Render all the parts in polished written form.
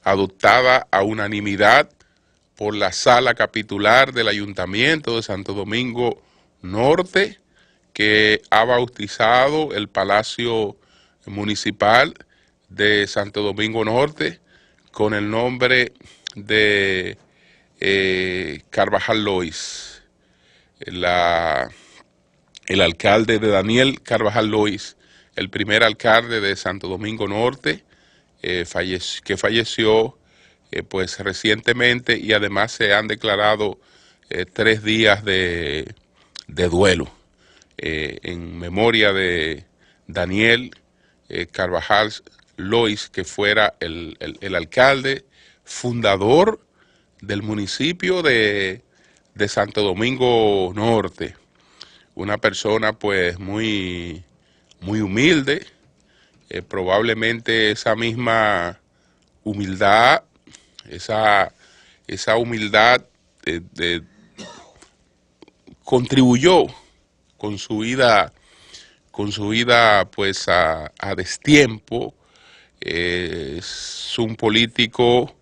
adoptada a unanimidad por la sala capitular del Ayuntamiento de Santo Domingo Norte, que ha bautizado el Palacio Municipal de Santo Domingo Norte con el nombre de Carvajal Lois. El alcalde de Daniel Carvajal Lois, el primer alcalde de Santo Domingo Norte, que falleció pues recientemente, y además se han declarado 3 días de duelo en memoria de Daniel Carvajal Lois, que fuera el alcalde fundador del municipio de Santo Domingo Norte. Una persona pues muy humilde, probablemente esa misma humildad, esa humildad contribuyó con su vida pues a destiempo. Es un político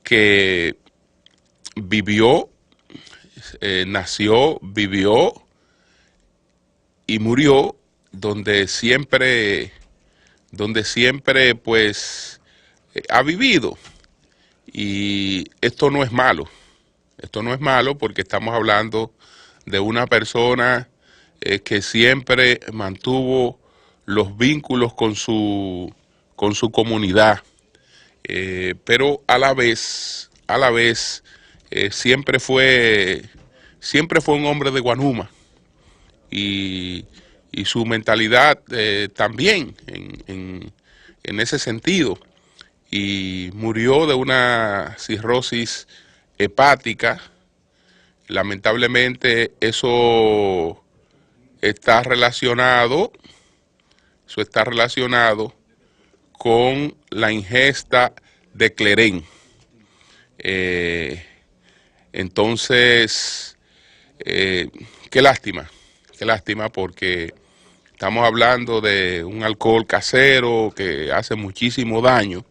que vivió, nació, vivió y murió donde siempre pues ha vivido. Y esto no es malo porque estamos hablando de una persona que siempre mantuvo los vínculos con su comunidad, pero a la vez siempre fue un hombre de Guanuma, y su mentalidad también en ese sentido, y murió de una cirrosis hepática. Lamentablemente eso está relacionado con la ingesta de clerén. Entonces, qué lástima porque estamos hablando de un alcohol casero que hace muchísimo daño,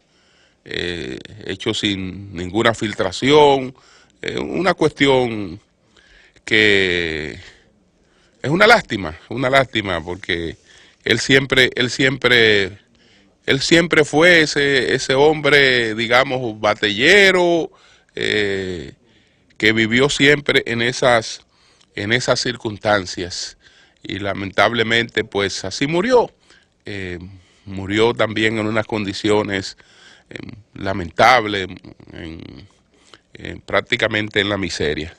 hecho sin ninguna filtración, una cuestión que es una lástima porque él siempre fue ese hombre, digamos, batallero, que vivió siempre en esas circunstancias, y lamentablemente pues así murió. Murió también en unas condiciones lamentables, prácticamente en la miseria.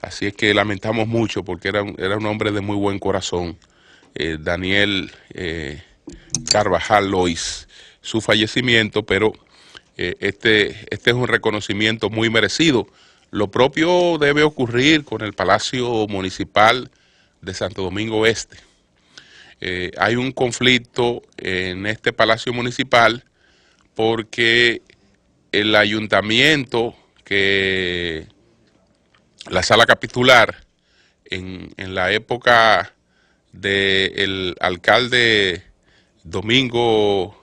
Así es que lamentamos mucho porque era un hombre de muy buen corazón, Daniel Carvajal Lois, su fallecimiento, pero este es un reconocimiento muy merecido. Lo propio debe ocurrir con el Palacio Municipal de Santo Domingo Este. Hay un conflicto en este Palacio Municipal porque el ayuntamiento, que la sala capitular, en la época del alcalde Domingo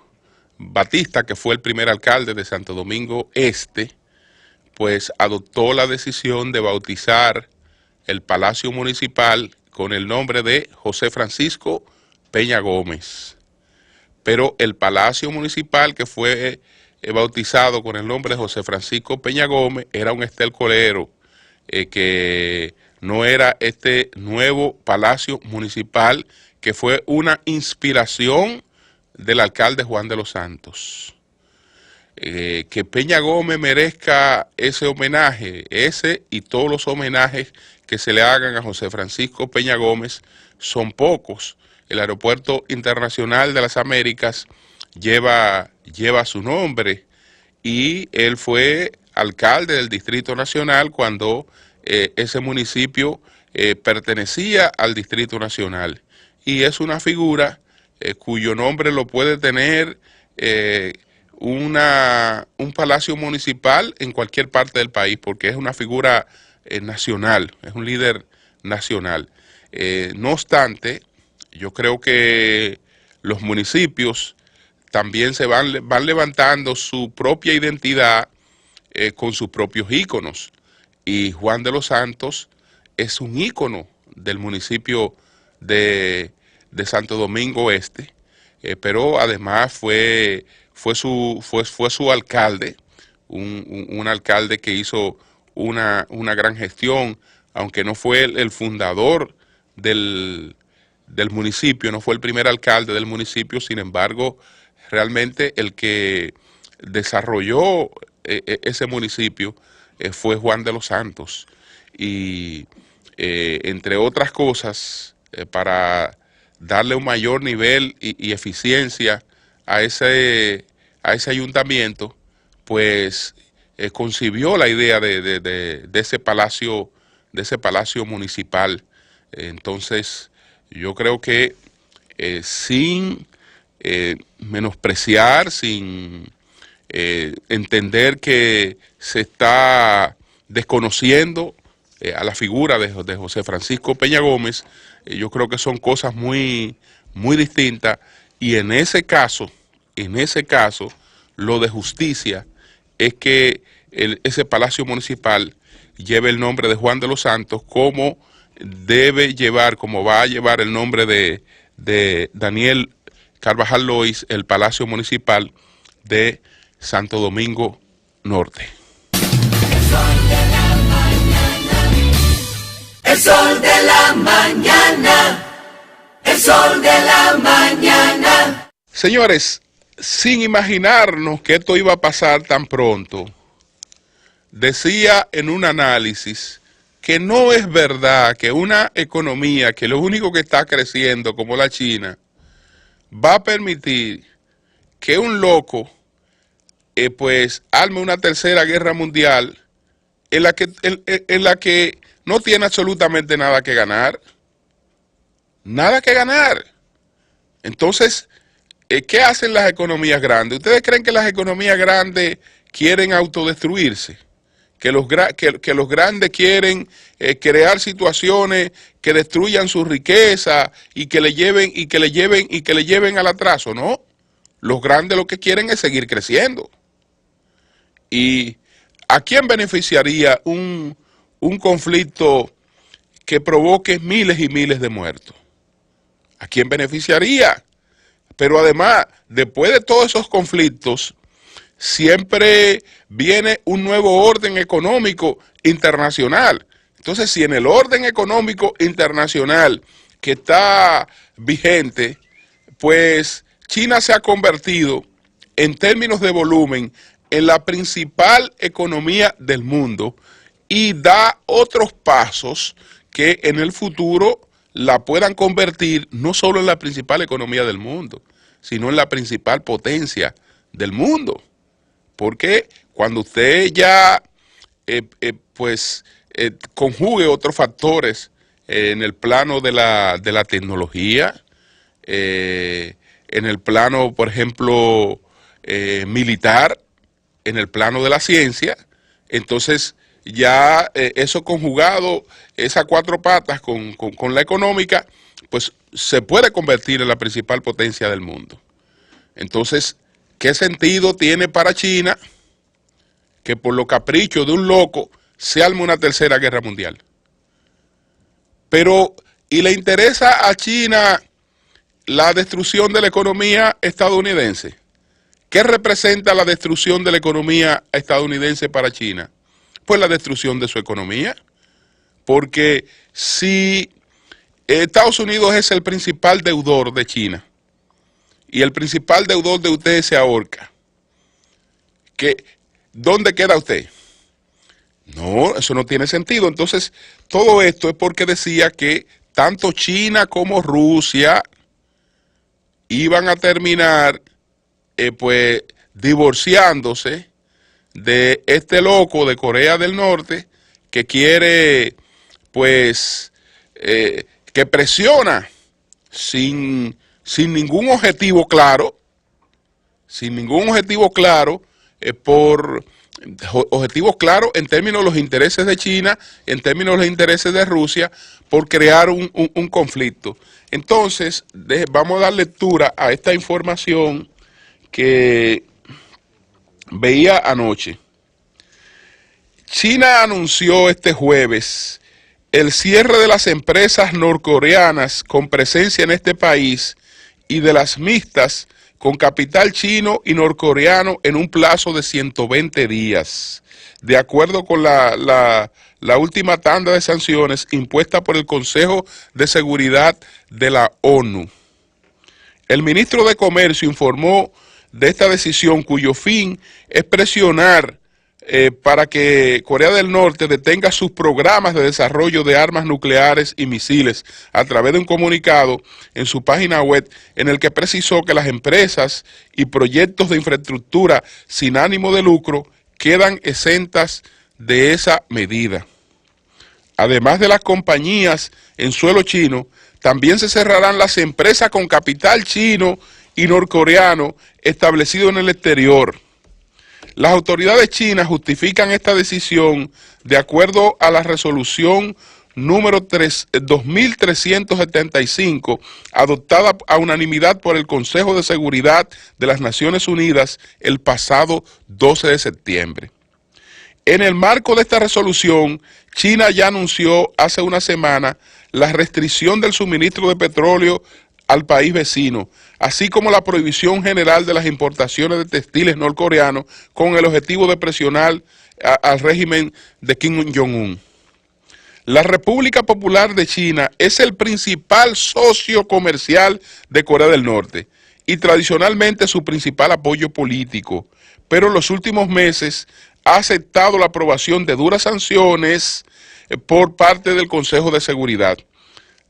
Batista, que fue el primer alcalde de Santo Domingo Este, pues adoptó la decisión de bautizar el Palacio Municipal con el nombre de José Francisco Peña Gómez. Pero el Palacio Municipal que fue bautizado con el nombre de José Francisco Peña Gómez era un estercolero, que no era este nuevo Palacio Municipal, que fue una inspiración del alcalde Juan de los Santos. Que Peña Gómez merezca ese homenaje, ese y todos los homenajes que se le hagan a José Francisco Peña Gómez son pocos. El Aeropuerto Internacional de las Américas lleva su nombre, y él fue alcalde del Distrito Nacional cuando ese municipio pertenecía al Distrito Nacional, y es una figura cuyo nombre lo puede tener un palacio municipal en cualquier parte del país, porque es una figura nacional, es un líder nacional. No obstante, yo creo que los municipios también se van levantando su propia identidad con sus propios íconos. Y Juan de los Santos es un ícono del municipio de Santo Domingo Este, pero además fue su alcalde, un alcalde que hizo una gran gestión, aunque no fue el fundador del municipio, no fue el primer alcalde del municipio. Sin embargo, realmente el que desarrolló ese municipio fue Juan de los Santos. Y entre otras cosas, para darle un mayor nivel y eficiencia a ese ayuntamiento, pues concibió la idea de ese palacio municipal. Entonces, yo creo que sin menospreciar, sin entender que se está desconociendo a la figura de José Francisco Peña Gómez, yo creo que son cosas muy distintas, y en ese caso, lo de justicia es que ese palacio municipal lleve el nombre de Juan de los Santos, como va a llevar el nombre de Daniel Carvajal Lois, el palacio municipal de Santo Domingo Norte. El sol de la mañana, el sol de la mañana. Señores, sin imaginarnos que esto iba a pasar tan pronto, decía en un análisis que no es verdad que una economía que lo único que está creciendo, como la China, va a permitir que un loco pues arme una tercera guerra mundial en la que no tiene absolutamente nada que ganar. Nada que ganar. Entonces, ¿qué hacen las economías grandes? ¿Ustedes creen que las economías grandes quieren autodestruirse? Que los grandes quieren crear situaciones que destruyan su riqueza y que le lleven al atraso. No, los grandes lo que quieren es seguir creciendo. ¿Y a quién beneficiaría un conflicto que provoque miles y miles de muertos? ¿A quién beneficiaría? Pero además, después de todos esos conflictos, siempre viene un nuevo orden económico internacional. Entonces, si en el orden económico internacional que está vigente, pues China se ha convertido, en términos de volumen, en la principal economía del mundo, y da otros pasos que en el futuro la puedan convertir no solo en la principal economía del mundo, sino en la principal potencia del mundo. Porque cuando usted ya conjugue otros factores en el plano de la tecnología, en el plano, por ejemplo, militar, en el plano de la ciencia, entonces ya eso conjugado, esas cuatro patas con la económica, pues se puede convertir en la principal potencia del mundo. Entonces, ¿qué sentido tiene para China que por los caprichos de un loco se arme una tercera guerra mundial? Pero, ¿y le interesa a China la destrucción de la economía estadounidense? ¿Qué representa la destrucción de la economía estadounidense para China? Pues la destrucción de su economía. Porque si Estados Unidos es el principal deudor de China, y el principal deudor de ustedes se ahorca, ¿dónde queda usted? No, eso no tiene sentido. Entonces, todo esto es porque decía que tanto China como Rusia iban a terminar pues divorciándose de este loco de Corea del Norte que quiere, pues, que presiona sin ningún objetivo claro, por objetivos claros en términos de los intereses de China, en términos de los intereses de Rusia, por crear un conflicto. Entonces, vamos a dar lectura a esta información que veía anoche. China anunció este jueves el cierre de las empresas norcoreanas con presencia en este país y de las mixtas con capital chino y norcoreano en un plazo de 120 días, de acuerdo con la última tanda de sanciones impuesta por el Consejo de Seguridad de la ONU. El ministro de Comercio informó de esta decisión, cuyo fin es presionar para que Corea del Norte detenga sus programas de desarrollo de armas nucleares y misiles a través de un comunicado en su página web en el que precisó que las empresas y proyectos de infraestructura sin ánimo de lucro quedan exentas de esa medida. Además de las compañías en suelo chino, también se cerrarán las empresas con capital chino y norcoreano establecidos en el exterior. Las autoridades chinas justifican esta decisión de acuerdo a la resolución número 2375, adoptada a unanimidad por el Consejo de Seguridad de las Naciones Unidas el pasado 12 de septiembre. En el marco de esta resolución, China ya anunció hace una semana la restricción del suministro de petróleo al país vecino, así como la prohibición general de las importaciones de textiles norcoreanos con el objetivo de presionar al régimen de Kim Jong-un. La República Popular de China es el principal socio comercial de Corea del Norte y tradicionalmente su principal apoyo político, pero en los últimos meses ha aceptado la aprobación de duras sanciones por parte del Consejo de Seguridad.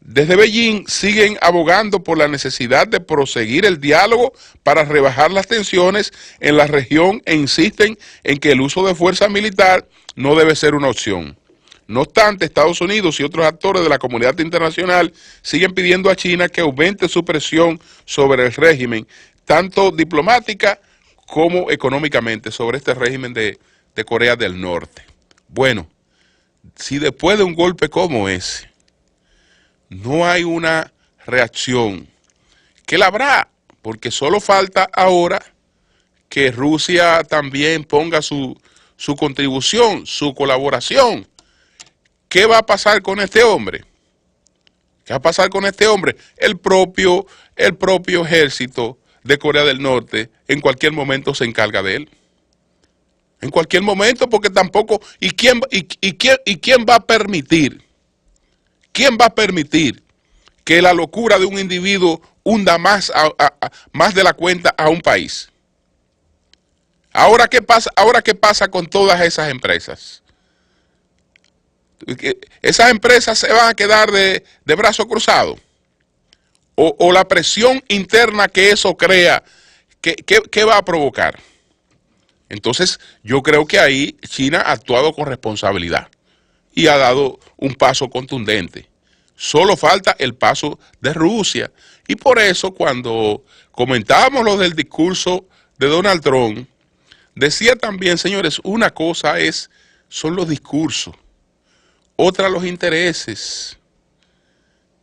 Desde Beijing siguen abogando por la necesidad de proseguir el diálogo para rebajar las tensiones en la región e insisten en que el uso de fuerza militar no debe ser una opción. No obstante, Estados Unidos y otros actores de la comunidad internacional siguen pidiendo a China que aumente su presión sobre el régimen, tanto diplomática como económicamente, sobre este régimen de Corea del Norte. Bueno, si después de un golpe como ese no hay una reacción, que la habrá, porque solo falta ahora que Rusia también ponga su contribución, su colaboración. ¿Qué va a pasar con este hombre? ¿Qué va a pasar con este hombre? El propio ejército de Corea del Norte en cualquier momento se encarga de él. En cualquier momento, porque tampoco... ¿Y quién va a permitir? ¿Quién va a permitir que la locura de un individuo hunda más de la cuenta a un país? ¿Ahora qué pasa con todas esas empresas? ¿Esas empresas se van a quedar de brazo cruzado? ¿O la presión interna que eso crea, qué va a provocar? Entonces, yo creo que ahí China ha actuado con responsabilidad y ha dado un paso contundente. Solo falta el paso de Rusia. Y por eso, cuando comentábamos lo del discurso de Donald Trump, decía también, señores, una cosa son los discursos, otra los intereses.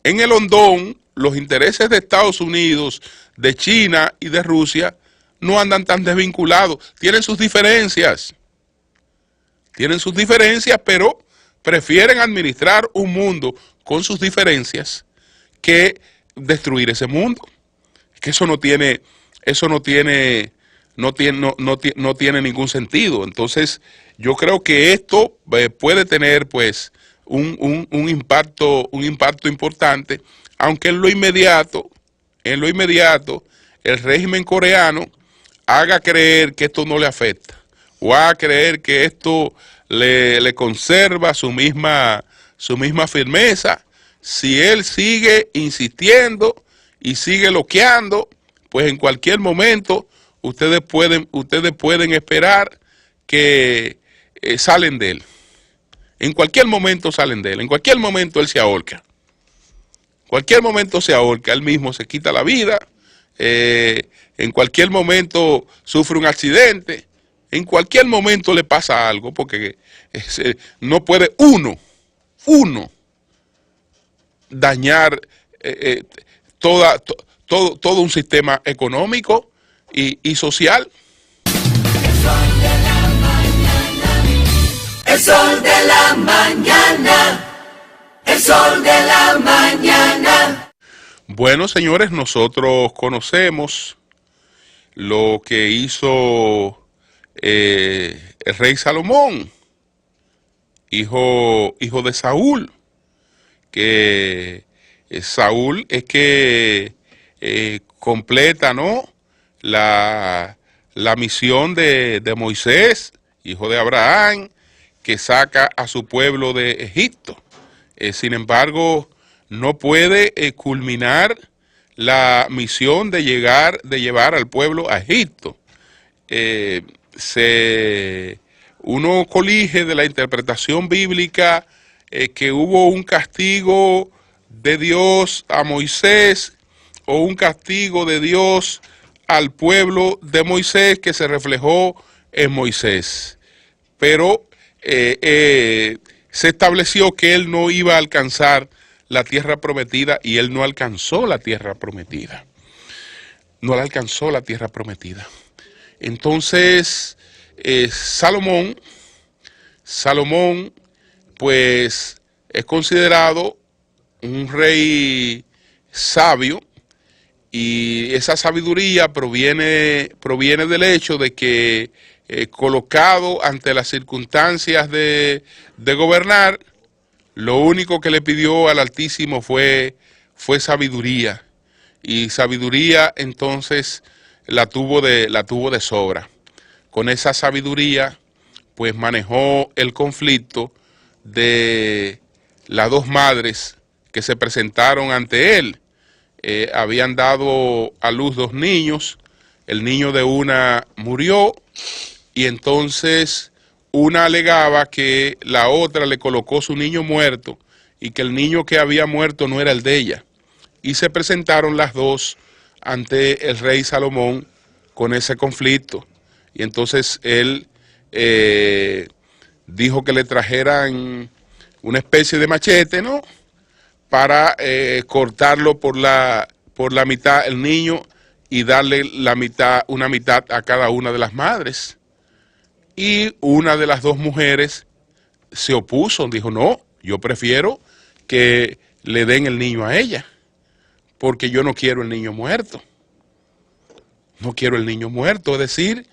En el hondón, los intereses de Estados Unidos, de China y de Rusia no andan tan desvinculados. Tienen sus diferencias, pero prefieren administrar un mundo con sus diferencias que destruir ese mundo. Que eso no tiene ningún sentido. Entonces, yo creo que esto puede tener pues un impacto importante, aunque en lo inmediato el régimen coreano haga creer que esto no le afecta, o haga creer que esto le conserva su misma firmeza. Si él sigue insistiendo y sigue bloqueando, pues en cualquier momento ustedes pueden esperar que salen de él. En cualquier momento salen de él, en cualquier momento él se ahorca. Él mismo se quita la vida, en cualquier momento sufre un accidente, en cualquier momento le pasa algo, porque no puede uno dañar todo un sistema económico y social. El sol de la mañana. El sol de la mañana. Bueno, señores, nosotros conocemos lo que hizo el rey Salomón, hijo de Saúl, que Saúl es que completa, ¿no?, la misión de Moisés, hijo de Abraham, que saca a su pueblo de Egipto. Sin embargo, no puede culminar la misión de llevar al pueblo a Egipto. Uno colige de la interpretación bíblica que hubo un castigo de Dios a Moisés o un castigo de Dios al pueblo de Moisés que se reflejó en Moisés. Pero se estableció que él no iba a alcanzar la tierra prometida y él no alcanzó la tierra prometida. No la alcanzó la tierra prometida. Entonces, Salomón, pues, es considerado un rey sabio, y esa sabiduría proviene del hecho de que, colocado ante las circunstancias de gobernar, lo único que le pidió al Altísimo fue sabiduría, y sabiduría entonces la tuvo de sobra. Con esa sabiduría, pues, manejó el conflicto de las dos madres que se presentaron ante él. Habían dado a luz dos niños, el niño de una murió, y entonces una alegaba que la otra le colocó su niño muerto y que el niño que había muerto no era el de ella. Y se presentaron las dos ante el rey Salomón con ese conflicto. Y entonces él dijo que le trajeran una especie de machete, ¿no?, para cortarlo por la mitad el niño y darle una mitad a cada una de las madres. Y una de las dos mujeres se opuso, dijo: no, yo prefiero que le den el niño a ella, porque yo no quiero el niño muerto. No quiero el niño muerto. Es decir,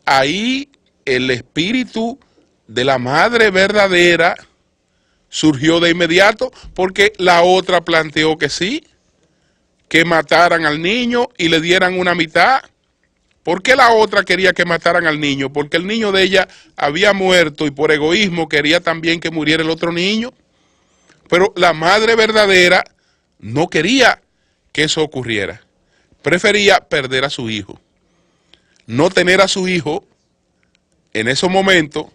ahí el espíritu de la madre verdadera surgió de inmediato, porque la otra planteó que sí, que mataran al niño y le dieran una mitad. ¿Por qué la otra quería que mataran al niño? Porque el niño de ella había muerto y por egoísmo quería también que muriera el otro niño. Pero la madre verdadera no quería que eso ocurriera. Prefería perder a su hijo, no tener a su hijo en esos momentos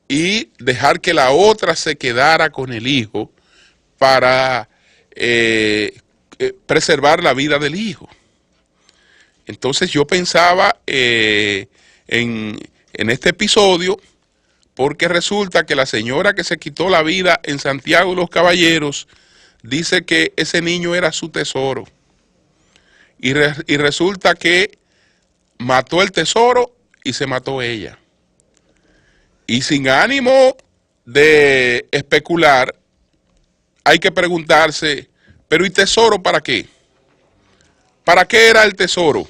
y dejar que la otra se quedara con el hijo para preservar la vida del hijo. Entonces yo pensaba en este episodio, porque resulta que la señora que se quitó la vida en Santiago de los Caballeros dice que ese niño era su tesoro. Y resulta que mató el tesoro y se mató ella. Y sin ánimo de especular, hay que preguntarse: ¿pero y tesoro para qué? ¿Para qué era el tesoro?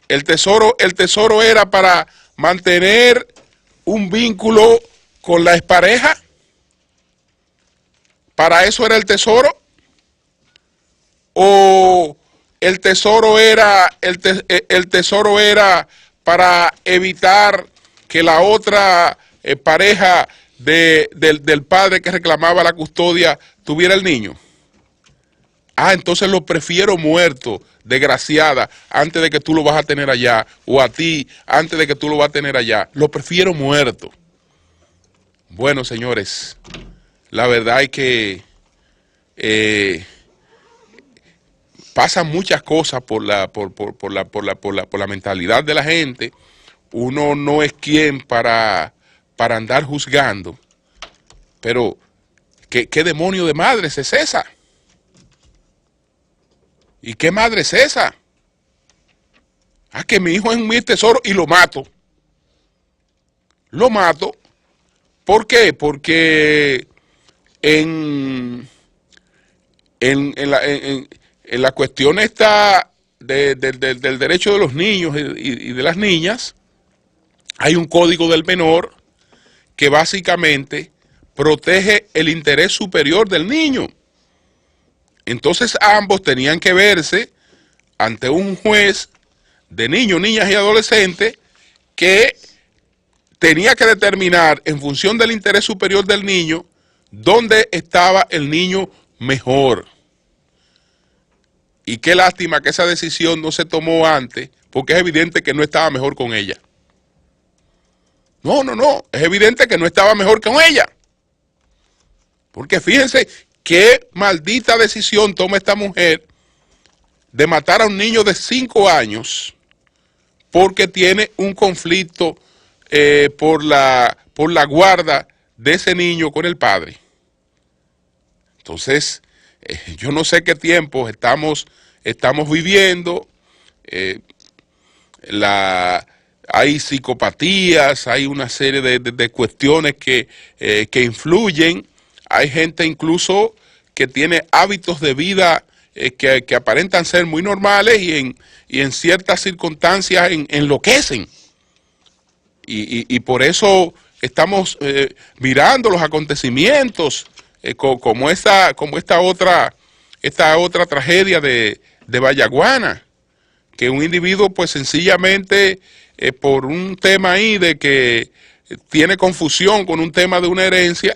El tesoro era para mantener un vínculo con la expareja. ¿Para eso era el tesoro? ¿O el tesoro era para evitar que la otra pareja del padre que reclamaba la custodia tuviera el niño? Ah, entonces lo prefiero muerto, desgraciada, antes de que tú lo vas a tener allá, o a ti, antes de que tú lo vas a tener allá. Lo prefiero muerto. Bueno, señores, la verdad es que pasan muchas cosas por la mentalidad de la gente. Uno no es quien para andar juzgando, pero ¿qué demonio de madre es esa? ¿Y qué madre es esa? Ah, que mi hijo es mi tesoro y lo mato. Lo mato. ¿Por qué? Porque en la cuestión esta del derecho de los niños y de las niñas, hay un código del menor que básicamente protege el interés superior del niño. Entonces ambos tenían que verse ante un juez de niños, niñas y adolescentes que tenía que determinar en función del interés superior del niño dónde estaba el niño mejor. Y qué lástima que esa decisión no se tomó antes, porque es evidente que no estaba mejor con ella. No, es evidente que no estaba mejor con ella. Porque fíjense qué maldita decisión toma esta mujer de matar a un niño de 5 años porque tiene un conflicto por la guarda de ese niño con el padre. Entonces, yo no sé qué tiempos estamos viviendo. Hay psicopatías, hay una serie de cuestiones que influyen. Hay gente incluso que tiene hábitos de vida que aparentan ser muy normales y en ciertas circunstancias enloquecen. Y por eso estamos mirando los acontecimientos como esta otra tragedia de Vallaguana, que un individuo pues sencillamente por un tema ahí de que tiene confusión con un tema de una herencia,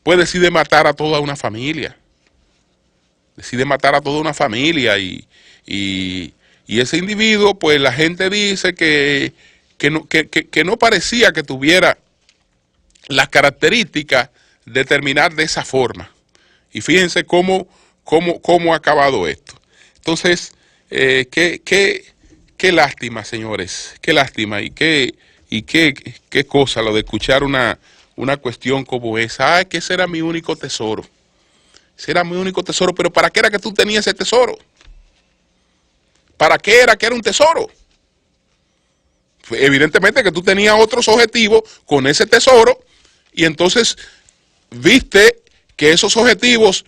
pues decide matar a toda una familia. Decide matar a toda una familia y ese individuo, pues la gente dice que no parecía que tuviera las características de terminar de esa forma. Y fíjense cómo ha acabado esto. Entonces, qué lástima, señores, qué lástima y qué cosa lo de escuchar una cuestión como esa. Ah, que ese era mi único tesoro. Ese era mi único tesoro, pero ¿para qué era que tú tenías ese tesoro? ¿Para qué era que era un tesoro? Evidentemente que tú tenías otros objetivos con ese tesoro y entonces viste que esos objetivos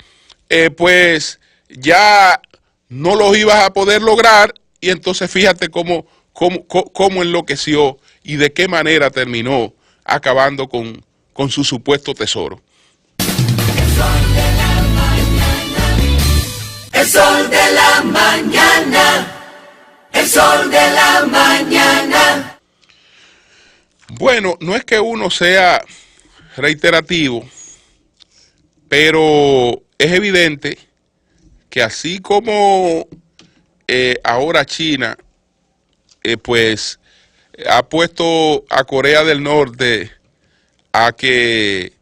pues ya no los ibas a poder lograr y entonces fíjate cómo enloqueció y de qué manera terminó acabando con su supuesto tesoro. El sol de la mañana, el sol de la mañana. Bueno, no es que uno sea reiterativo, pero es evidente que así como ahora China pues ha puesto a Corea del Norte a que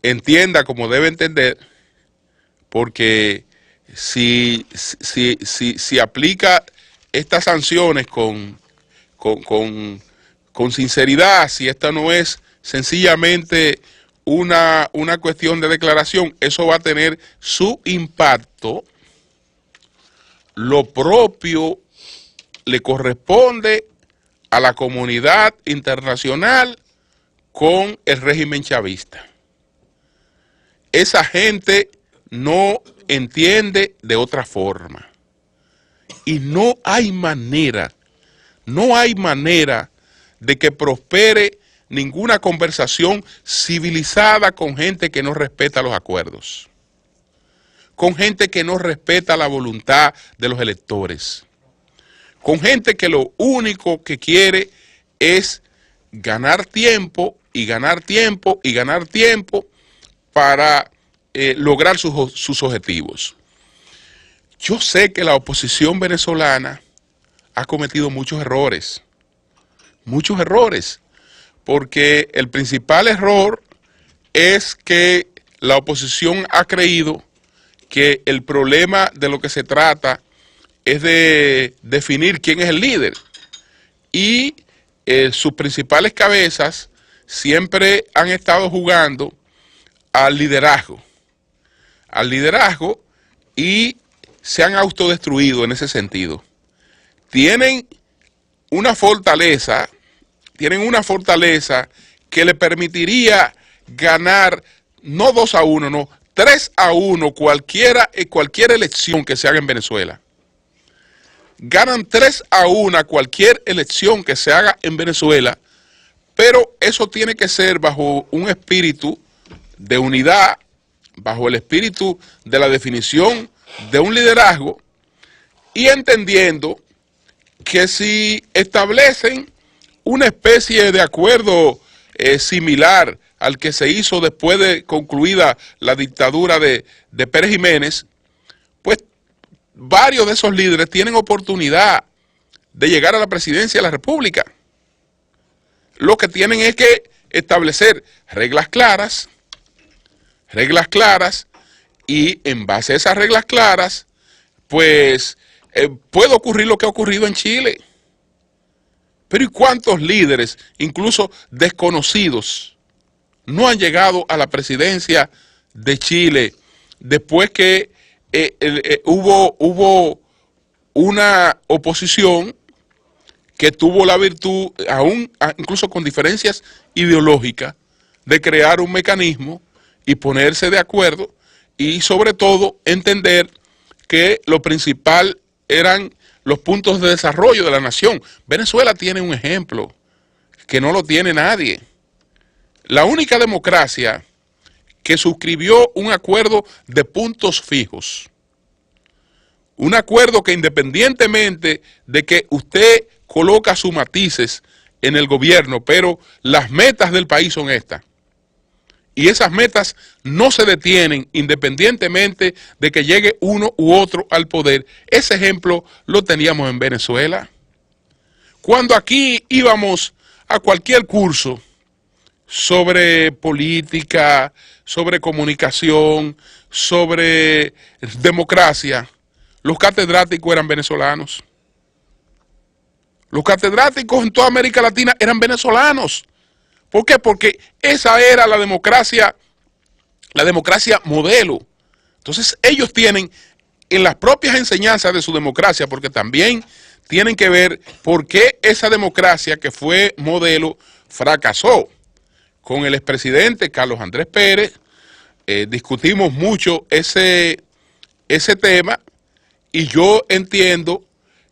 entienda como debe entender, porque si aplica estas sanciones con sinceridad, si esta no es sencillamente una cuestión de declaración, eso va a tener su impacto. Lo propio le corresponde a la comunidad internacional con el régimen chavista. Esa gente no entiende de otra forma. Y no hay manera de que prospere ninguna conversación civilizada con gente que no respeta los acuerdos, con gente que no respeta la voluntad de los electores, con gente que lo único que quiere es ganar tiempo y ganar tiempo y ganar tiempo para lograr sus objetivos. Yo sé que la oposición venezolana ha cometido muchos errores, porque el principal error es que la oposición ha creído que el problema de lo que se trata es de definir quién es el líder. Y sus principales cabezas siempre han estado jugando al liderazgo y se han autodestruido en ese sentido. Tienen una fortaleza, que le permitiría ganar no 2-1, no, 3-1 cualquier elección que se haga en Venezuela. Ganan 3-1 cualquier elección que se haga en Venezuela, pero eso tiene que ser bajo un espíritu de unidad, bajo el espíritu de la definición de un liderazgo y entendiendo que si establecen una especie de acuerdo similar al que se hizo después de concluida la dictadura de Pérez Jiménez, pues varios de esos líderes tienen oportunidad de llegar a la presidencia de la República. Lo que tienen es que establecer reglas claras, y en base a esas reglas claras, pues puede ocurrir lo que ha ocurrido en Chile. Pero ¿y cuántos líderes, incluso desconocidos, no han llegado a la presidencia de Chile después que hubo una oposición que tuvo la virtud, incluso con diferencias ideológicas, de crear un mecanismo y ponerse de acuerdo y sobre todo entender que lo principal eran los puntos de desarrollo de la nación? Venezuela tiene un ejemplo que no lo tiene nadie. La única democracia que suscribió un acuerdo de puntos fijos. Un acuerdo que independientemente de que usted coloca sus matices en el gobierno, pero las metas del país son estas. Y esas metas no se detienen independientemente de que llegue uno u otro al poder. Ese ejemplo lo teníamos en Venezuela. Cuando aquí íbamos a cualquier curso sobre política, sobre comunicación, sobre democracia, los catedráticos eran venezolanos. Los catedráticos en toda América Latina eran venezolanos. ¿Por qué? Porque esa era la democracia modelo. Entonces ellos tienen en las propias enseñanzas de su democracia, porque también tienen que ver por qué esa democracia que fue modelo fracasó. Con el expresidente Carlos Andrés Pérez discutimos mucho ese tema y yo entiendo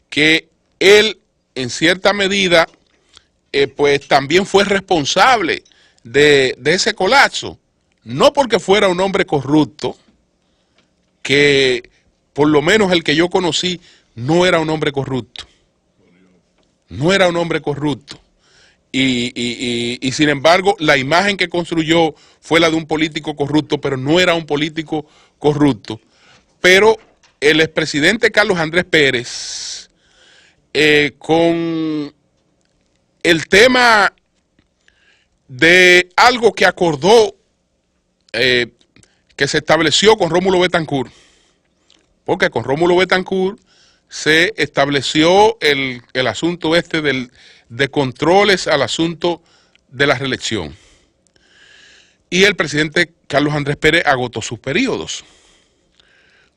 que él en cierta medida pues también fue responsable de ese colapso. No porque fuera un hombre corrupto, que por lo menos el que yo conocí no era un hombre corrupto. No era un hombre corrupto. Y sin embargo, la imagen que construyó fue la de un político corrupto, pero no era un político corrupto. Pero el expresidente Carlos Andrés Pérez, con el tema de algo que acordó, que se estableció con Rómulo Betancourt, porque con Rómulo Betancourt se estableció el asunto de controles al asunto de la reelección. Y el presidente Carlos Andrés Pérez agotó sus periodos.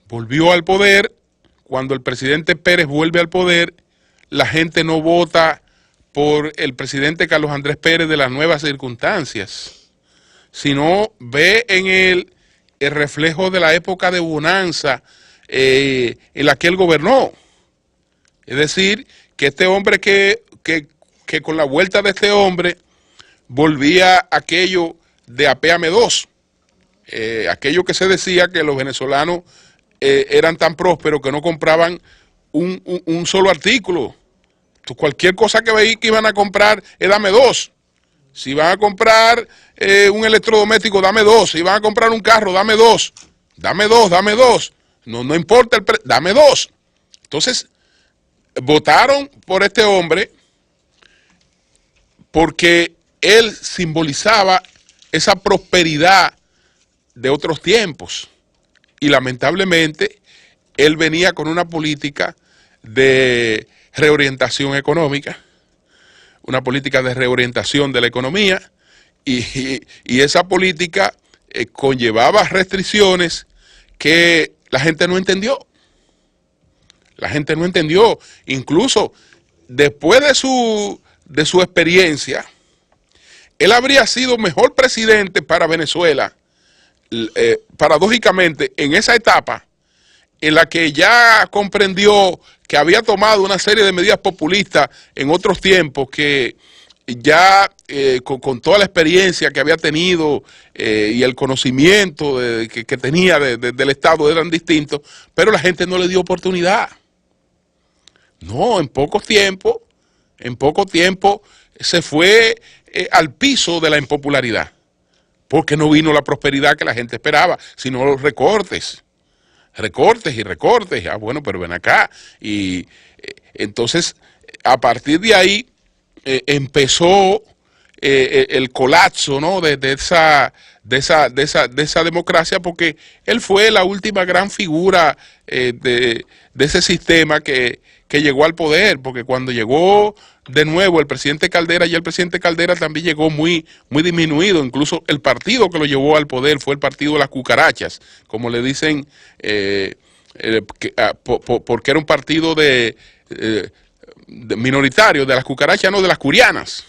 Volvió al poder. Cuando el presidente Pérez vuelve al poder, la gente no vota por el presidente Carlos Andrés Pérez de las nuevas circunstancias, sino ve en él el reflejo de la época de bonanza en la que él gobernó. Es decir, que este hombre que con la vuelta de este hombre volvía aquello de apéame dos, aquello que se decía que los venezolanos eran tan prósperos que no compraban un solo artículo. Cualquier cosa que veí que iban a comprar, dame dos. Si van a comprar un electrodoméstico, dame dos. Si van a comprar un carro, dame dos. Dame dos, dame dos. No importa el precio, dame dos. Entonces, votaron por este hombre porque él simbolizaba esa prosperidad de otros tiempos. Y lamentablemente, él venía con una política de reorientación económica, una política de reorientación de la economía, y esa política conllevaba restricciones que la gente no entendió. La gente no entendió. Incluso después de su experiencia, él habría sido mejor presidente para Venezuela, paradójicamente, en esa etapa en la que ya comprendió que había tomado una serie de medidas populistas en otros tiempos, que ya con toda la experiencia que había tenido y el conocimiento que tenía del Estado eran distintos, pero la gente no le dio oportunidad. No, en poco tiempo se fue al piso de la impopularidad, porque no vino la prosperidad que la gente esperaba, sino los recortes. Recortes y recortes. Ah, bueno, pero ven acá. Y entonces, a partir de ahí, empezó el colapso, ¿no? de esa democracia, porque él fue la última gran figura de ese sistema que llegó al poder, porque cuando llegó de nuevo el presidente Caldera, y el presidente Caldera también llegó muy disminuido. Incluso el partido que lo llevó al poder fue el partido de las cucarachas, como le dicen, porque era un partido de minoritario, de las cucarachas, no, de las curianas,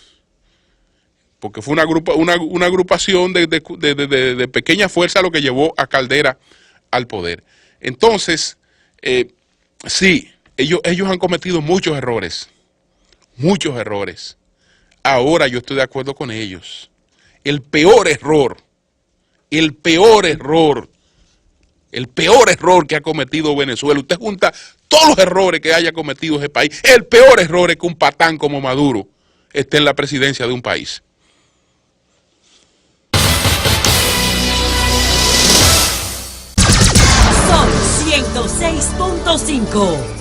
porque fue una agrupación de pequeña fuerza lo que llevó a Caldera al poder. Entonces, sí, ellos han cometido muchos errores. Ahora yo estoy de acuerdo con ellos. El peor error que ha cometido Venezuela, usted junta todos los errores que haya cometido ese país, el peor error es que un patán como Maduro esté en la presidencia de un país. Son 106.5.